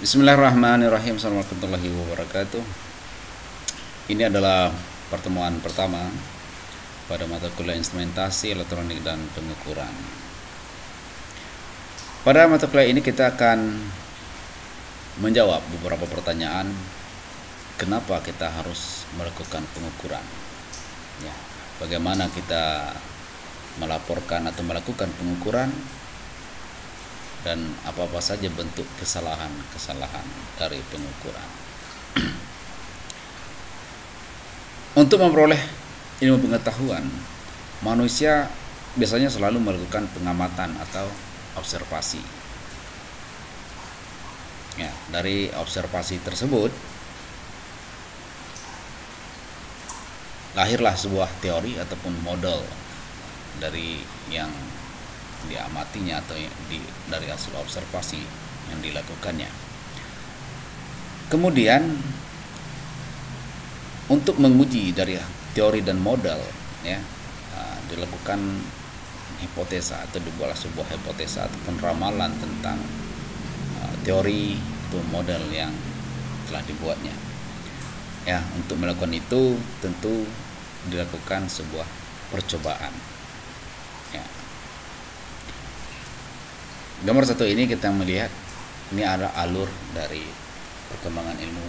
Bismillahirrahmanirrahim. Assalamualaikum warahmatullahi wabarakatuh. Ini adalah pertemuan pertama pada mata kuliah instrumentasi elektronik dan pengukuran. Pada mata kuliah ini kita akan menjawab beberapa pertanyaan. Kenapa kita harus melakukan pengukuran? Ya, bagaimana kita melaporkan atau melakukan pengukuran? Dan apa-apa saja bentuk kesalahan-kesalahan dari pengukuran. Untuk memperoleh ilmu pengetahuan, manusia biasanya selalu melakukan pengamatan atau observasi. Ya, dari observasi tersebut lahirlah sebuah teori ataupun model dari yang diamatinya atau dari hasil observasi yang dilakukannya. Kemudian untuk menguji dari teori dan model, ya, dilakukan hipotesa atau dibuatlah sebuah hipotesa ataupun ramalan tentang teori atau model yang telah dibuatnya. Ya, untuk melakukan itu tentu dilakukan sebuah percobaan. Ya. Gambar satu ini kita melihat ini ada alur dari perkembangan ilmu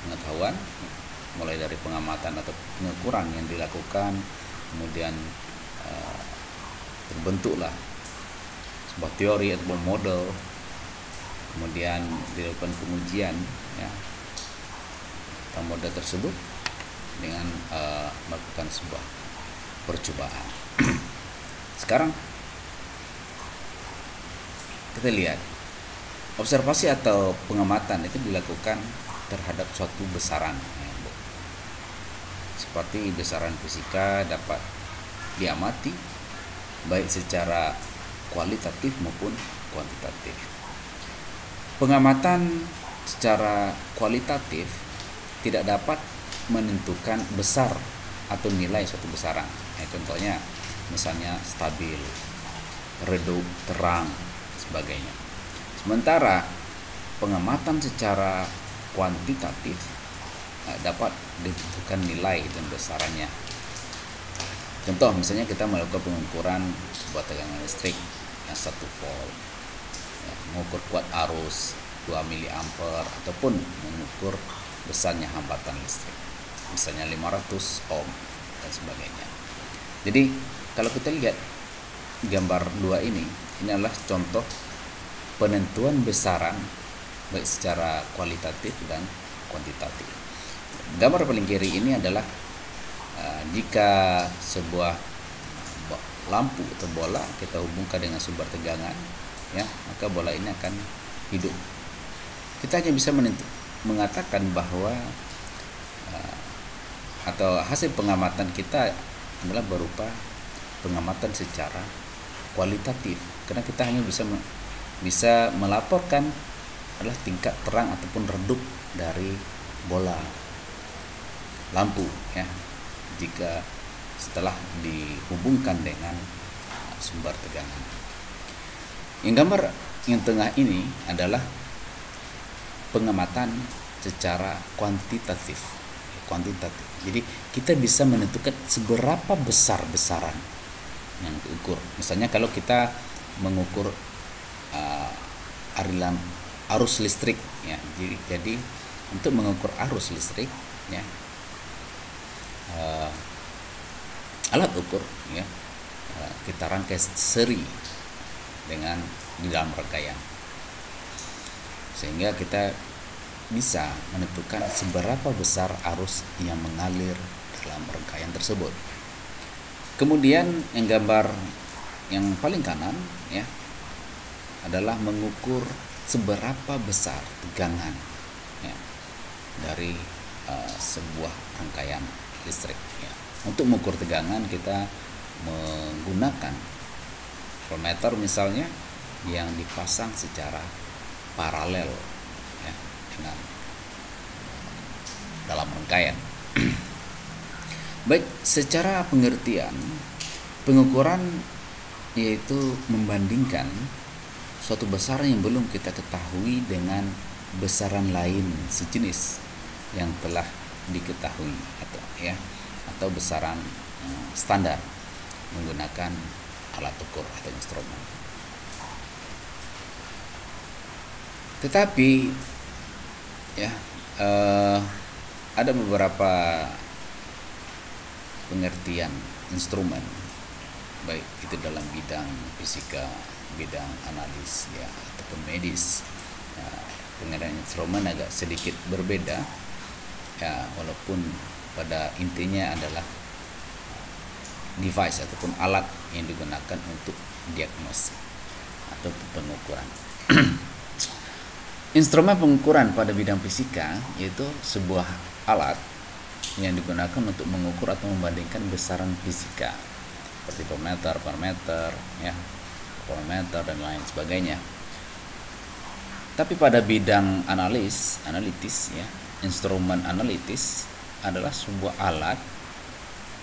pengetahuan, mulai dari pengamatan atau pengukuran yang dilakukan, kemudian terbentuklah sebuah teori atau model, kemudian dilakukan pengujian, ya, atau model tersebut dengan melakukan sebuah percobaan. Sekarang kita lihat observasi atau pengamatan itu dilakukan terhadap suatu besaran, seperti besaran fisika dapat diamati baik secara kualitatif maupun kuantitatif. Pengamatan secara kualitatif tidak dapat menentukan besar atau nilai suatu besaran. Contohnya misalnya stabil, redup, terang, sebagainya. Sementara pengamatan secara kuantitatif dapat ditentukan nilai dan besarannya. Contoh misalnya kita melakukan pengukuran sebuah tegangan listrik yang 1 volt, ya, mengukur kuat arus 2 mA ataupun mengukur besarnya hambatan listrik misalnya 500 ohm dan sebagainya. Jadi kalau kita lihat gambar 2 ini adalah contoh penentuan besaran baik secara kualitatif dan kuantitatif. Gambar paling kiri ini adalah jika sebuah lampu atau bola kita hubungkan dengan sumber tegangan, ya, maka bola ini akan hidup. Kita hanya bisa mengatakan bahwa atau hasil pengamatan kita adalah berupa pengamatan secara kualitatif, karena kita hanya bisa melaporkan adalah tingkat terang ataupun redup dari bola lampu, ya, jika setelah dihubungkan dengan sumber tegangan. Yang gambar yang tengah ini adalah pengamatan secara kuantitatif. Jadi kita bisa menentukan seberapa besar besaran yang diukur. Misalnya kalau kita mengukur aliran arus listrik, ya, jadi untuk mengukur arus listrik, ya, alat ukur, ya, kita rangkai seri dengan di dalam rangkaian sehingga kita bisa menentukan seberapa besar arus yang mengalir dalam rangkaian tersebut. Kemudian yang gambar yang paling kanan, ya, adalah mengukur seberapa besar tegangan, ya, dari sebuah rangkaian listrik, ya. Untuk mengukur tegangan kita menggunakan voltmeter misalnya yang dipasang secara paralel, ya, dengan dalam rangkaian. Baik, secara pengertian pengukuran yaitu membandingkan suatu besaran yang belum kita ketahui dengan besaran lain sejenis yang telah diketahui atau besaran standar menggunakan alat ukur atau instrumen. Tetapi ada beberapa pengertian instrumen, baik itu dalam bidang fisika, bidang analis ataupun medis. Pengertian instrumen agak sedikit berbeda walaupun pada intinya adalah device ataupun alat yang digunakan untuk diagnosis atau pengukuran. Instrumen pengukuran pada bidang fisika yaitu sebuah alat yang digunakan untuk mengukur atau membandingkan besaran fisika seperti voltmeter, parameter, voltmeter dan lain sebagainya. Tapi pada bidang analitis, instrumen analitis adalah sebuah alat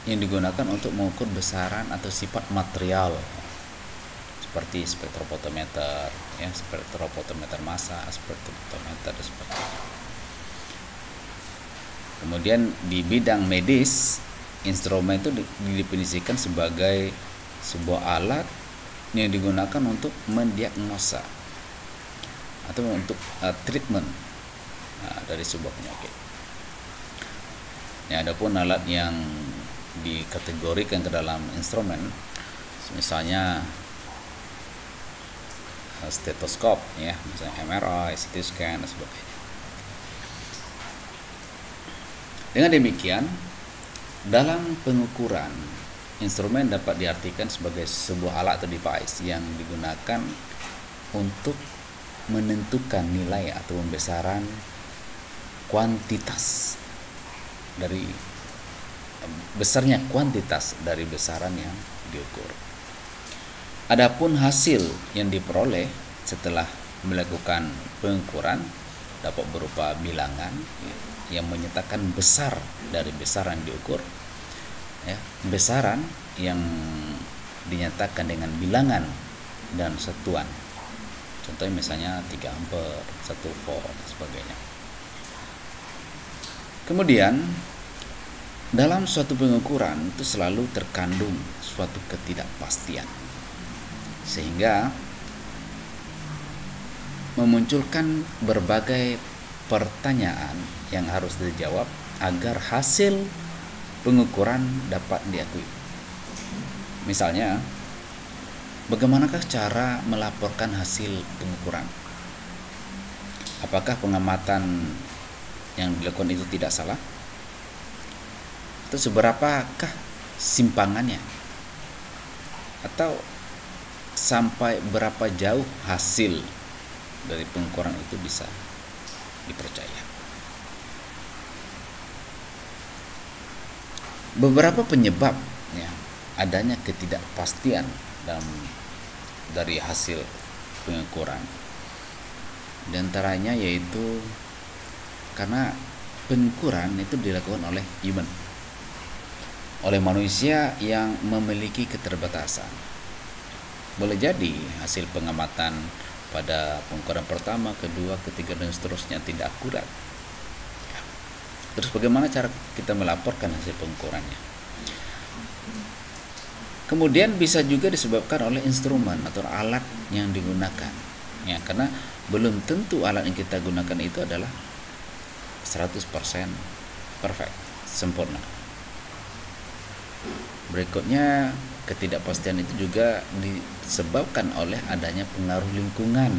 yang digunakan untuk mengukur besaran atau sifat material seperti spektrofotometer, spektrofotometer massa, spektrofotometer dan sebagainya. Kemudian di bidang medis, instrumen itu didefinisikan sebagai sebuah alat yang digunakan untuk mendiagnosa atau untuk treatment dari sebuah penyakit. Adapun alat yang dikategorikan ke dalam instrumen, misalnya stetoskop, misalnya MRI, CT scan dan sebagainya. Dengan demikian, dalam pengukuran, instrumen dapat diartikan sebagai sebuah alat atau device yang digunakan untuk menentukan nilai atau besaran kuantitas dari besarnya kuantitas dari besaran yang diukur. Adapun hasil yang diperoleh setelah melakukan pengukuran dapat berupa bilangan yang menyatakan besar dari besaran diukur. Besaran yang dinyatakan dengan bilangan dan satuan. Contohnya misalnya 3 ampere, 1 volt dan sebagainya. Kemudian dalam suatu pengukuran itu selalu terkandung suatu ketidakpastian, sehingga memunculkan berbagai pertanyaan yang harus dijawab agar hasil pengukuran dapat diakui. Misalnya, bagaimanakah cara melaporkan hasil pengukuran? Apakah pengamatan yang dilakukan itu tidak salah? Atau seberapakah simpangannya? Atau sampai berapa jauh hasil dari pengukuran itu bisa dipercaya? Beberapa penyebab adanya ketidakpastian dari hasil pengukuran, di antaranya yaitu karena pengukuran itu dilakukan oleh oleh manusia yang memiliki keterbatasan. Boleh jadi hasil pengamatan pada pengukuran pertama, kedua, ketiga dan seterusnya tidak akurat. Terus bagaimana cara kita melaporkan hasil pengukurannya? Kemudian bisa juga disebabkan oleh instrumen atau alat yang digunakan. Karena belum tentu alat yang kita gunakan itu adalah 100% perfect, sempurna. Berikutnya, ketidakpastian itu juga disebabkan oleh adanya pengaruh lingkungan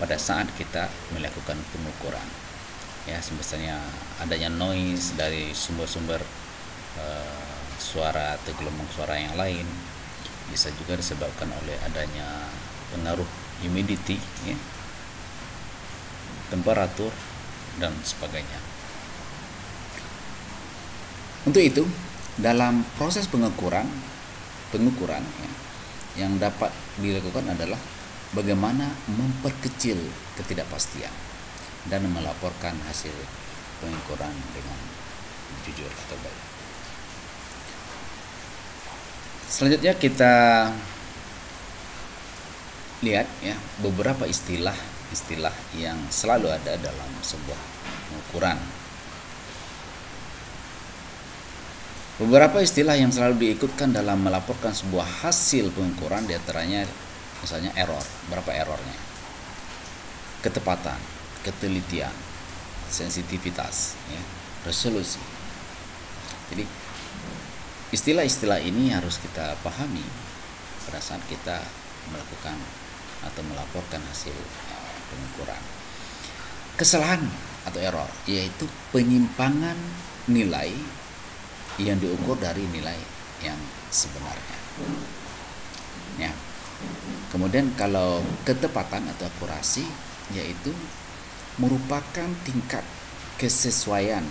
pada saat kita melakukan pengukuran. Misalnya adanya noise dari sumber-sumber suara atau gelombang suara yang lain. Bisa juga disebabkan oleh adanya pengaruh humidity, temperatur dan sebagainya. Untuk itu, dalam proses pengukuran yang dapat dilakukan adalah bagaimana memperkecil ketidakpastian dan melaporkan hasil pengukuran dengan jujur atau baik. Selanjutnya kita lihat ya beberapa istilah yang selalu ada dalam sebuah pengukuran. Beberapa istilah yang selalu diikutkan dalam melaporkan sebuah hasil pengukuran, diantaranya misalnya error, berapa errornya, ketepatan, ketelitian, sensitivitas, ya, resolusi. Jadi istilah-istilah ini harus kita pahami pada saat kita melakukan atau melaporkan hasil pengukuran. Kesalahan atau error yaitu penyimpangan nilai yang diukur dari nilai yang sebenarnya. Ya. Kemudian kalau ketepatan atau akurasi yaitu merupakan tingkat kesesuaian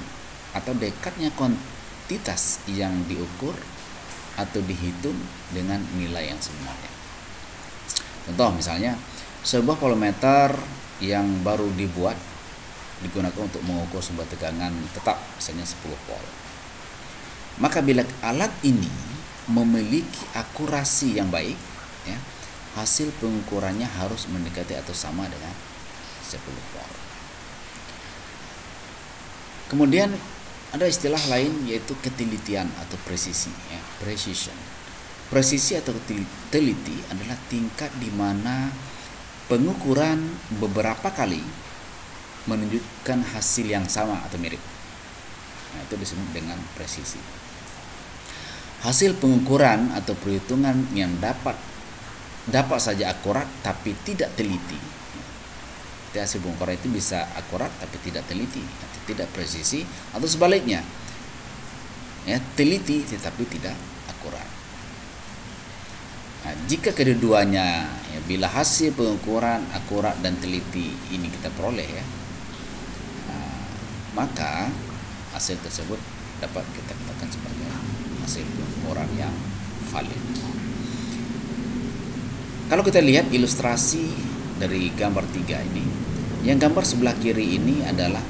atau dekatnya kuantitas yang diukur atau dihitung dengan nilai yang sebenarnya. Contoh misalnya sebuah voltmeter yang baru dibuat digunakan untuk mengukur sebuah tegangan tetap misalnya 10 volt. Maka bila alat ini memiliki akurasi yang baik, ya, hasil pengukurannya harus mendekati atau sama dengan 10 volt. Kemudian ada istilah lain yaitu ketelitian atau presisi, ya, precision. Presisi atau teliti adalah tingkat di mana pengukuran beberapa kali menunjukkan hasil yang sama atau mirip. Nah, itu disebut dengan presisi. Hasil pengukuran atau perhitungan yang dapat saja akurat tapi tidak teliti. Jadi hasil pengukuran itu bisa akurat tapi tidak teliti, atau tidak presisi, atau sebaliknya, ya, teliti tetapi tidak akurat. Nah, jika kedua-duanya, ya, bila hasil pengukuran akurat dan teliti ini kita peroleh, ya, maka hasil tersebut dapat kita katakan sebagai hasil pengukuran yang valid. Kalau kita lihat ilustrasi dari gambar 3 ini, yang gambar sebelah kiri ini adalah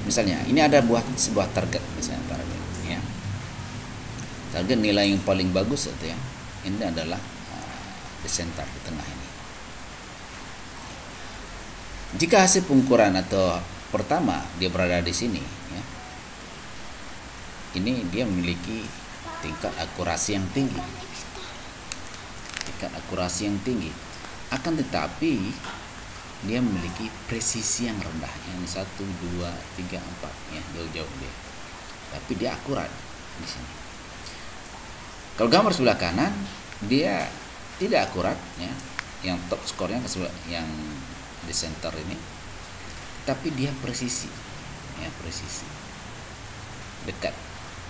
misalnya ini ada sebuah target, misalnya target, ya. Target nilai yang paling bagus itu, ya. Ini adalah di center, di tengah ini. Jika hasil pengukuran atau pertama dia berada di sini, ya, ini dia memiliki tingkat akurasi yang tinggi, akan tetapi dia memiliki presisi yang rendah, yang 1, 2, 3, 4, ya, jauh-jauh dia, tapi dia akurat di sini. Kalau gambar sebelah kanan dia tidak akurat, ya, yang top skornya yang di center ini, tapi dia presisi, ya, presisi, dekat,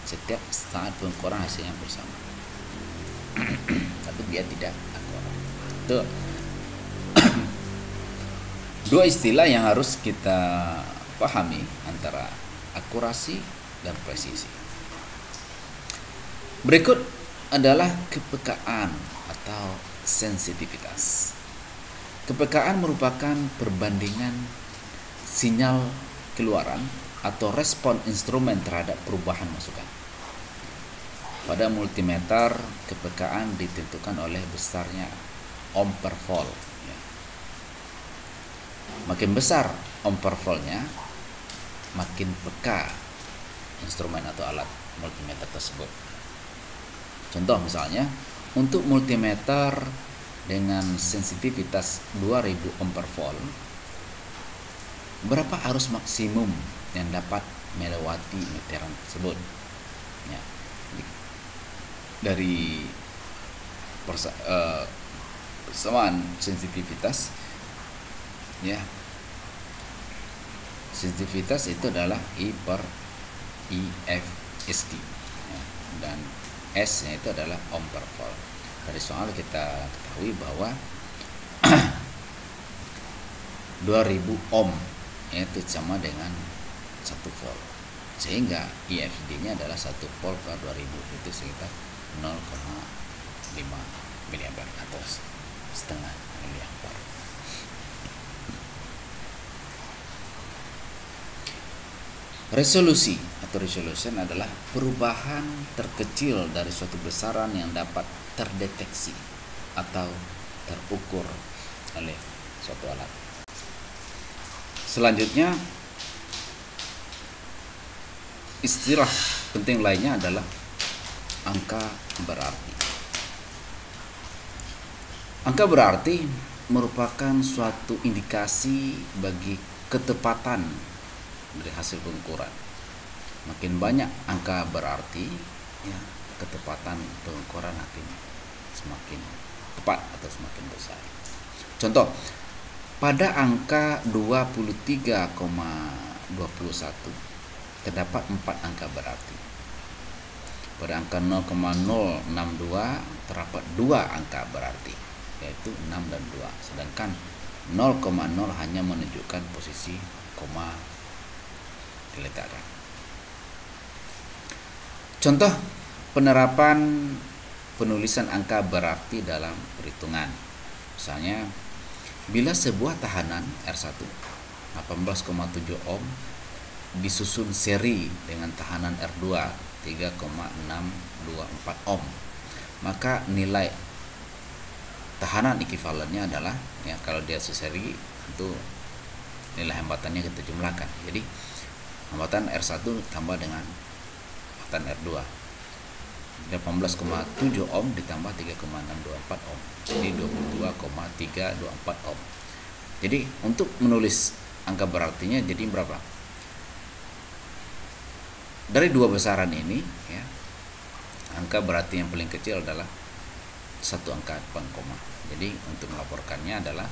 setiap saat pengukuran hasilnya bersama. Tapi dia tidak akurat. Itu dua istilah yang harus kita pahami, antara akurasi dan presisi. Berikut adalah kepekaan atau sensitivitas. Kepekaan merupakan perbandingan sinyal keluaran atau respon instrumen terhadap perubahan masukan. Pada multimeter, kepekaan ditentukan oleh besarnya ohm per volt, ya. Makin besar ohm per voltnya, makin peka instrumen atau alat multimeter tersebut. Contoh misalnya, untuk multimeter dengan sensitivitas 2000 ohm per volt, berapa arus maksimum yang dapat melewati meteran tersebut, ya. Dari persamaan sensitivitas, ya, sensitivitas itu adalah I per IFSD, ya, dan S nya itu adalah ohm per volt. Dari soal kita ketahui bahwa 2000 ohm itu sama dengan 1 volt, sehingga IFD nya adalah 1 volt per 2000, itu sekitar 0,5 mA atau setengah miliampere. Resolusi atau resolution adalah perubahan terkecil dari suatu besaran yang dapat terdeteksi atau terukur oleh suatu alat. Selanjutnya, istilah penting lainnya adalah angka berarti. Angka berarti merupakan suatu indikasi bagi ketepatan dari hasil pengukuran. Makin banyak angka berarti, ya, ketepatan pengukuran akan semakin tepat atau semakin besar. Contoh, pada angka 23,21 terdapat 4 angka berarti. Pada angka 0,062 terdapat 2 angka berarti, yaitu 6 dan 2. Sedangkan 0,0 hanya menunjukkan posisi koma diletakkan. Contoh penerapan penulisan angka berarti dalam perhitungan. Misalnya, bila sebuah tahanan R1 18,7 ohm disusun seri dengan tahanan R2 3,624 ohm, maka nilai tahanan ekivalennya adalah, ya, kalau dia seri tentu nilai hambatannya kita jumlahkan. Jadi hambatan R1 tambah dengan hambatan R2, 18,7 ohm ditambah 3,624 ohm, jadi 22,324 ohm. Jadi untuk menulis angka berartinya jadi berapa? Dari dua besaran ini, ya, angka berarti yang paling kecil adalah satu angka depan koma. Jadi untuk melaporkannya adalah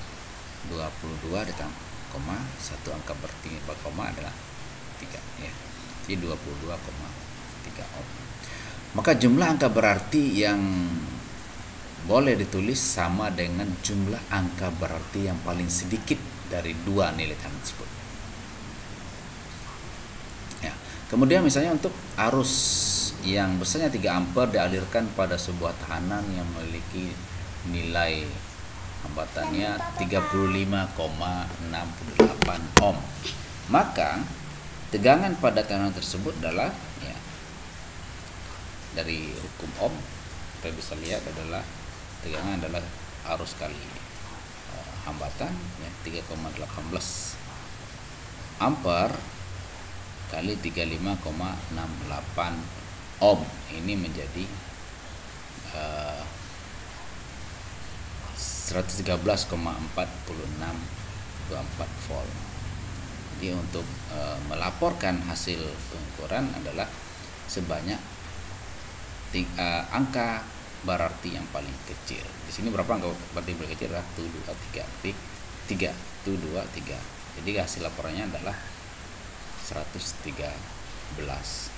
22 ditambah koma, satu angka berarti depan koma adalah 3, ya. Jadi 22,3 ohm. Maka jumlah angka berarti yang boleh ditulis sama dengan jumlah angka berarti yang paling sedikit dari dua nilai tahanan tersebut. Ya. Kemudian misalnya untuk arus yang besarnya 3 ampere dialirkan pada sebuah tahanan yang memiliki nilai hambatannya 35,68 ohm. Maka tegangan pada tahanan tersebut adalah, ya, dari hukum ohm kita bisa lihat adalah tegangan adalah arus kali hambatan, ya, 3,18 ampere kali 35,68 ohm. Ini menjadi 113,4624 volt. Jadi untuk melaporkan hasil pengukuran adalah sebanyak angka berarti yang paling kecil. Di sini berapa angka berarti paling kecil? Adalah 3. Jadi hasil laporannya adalah 113.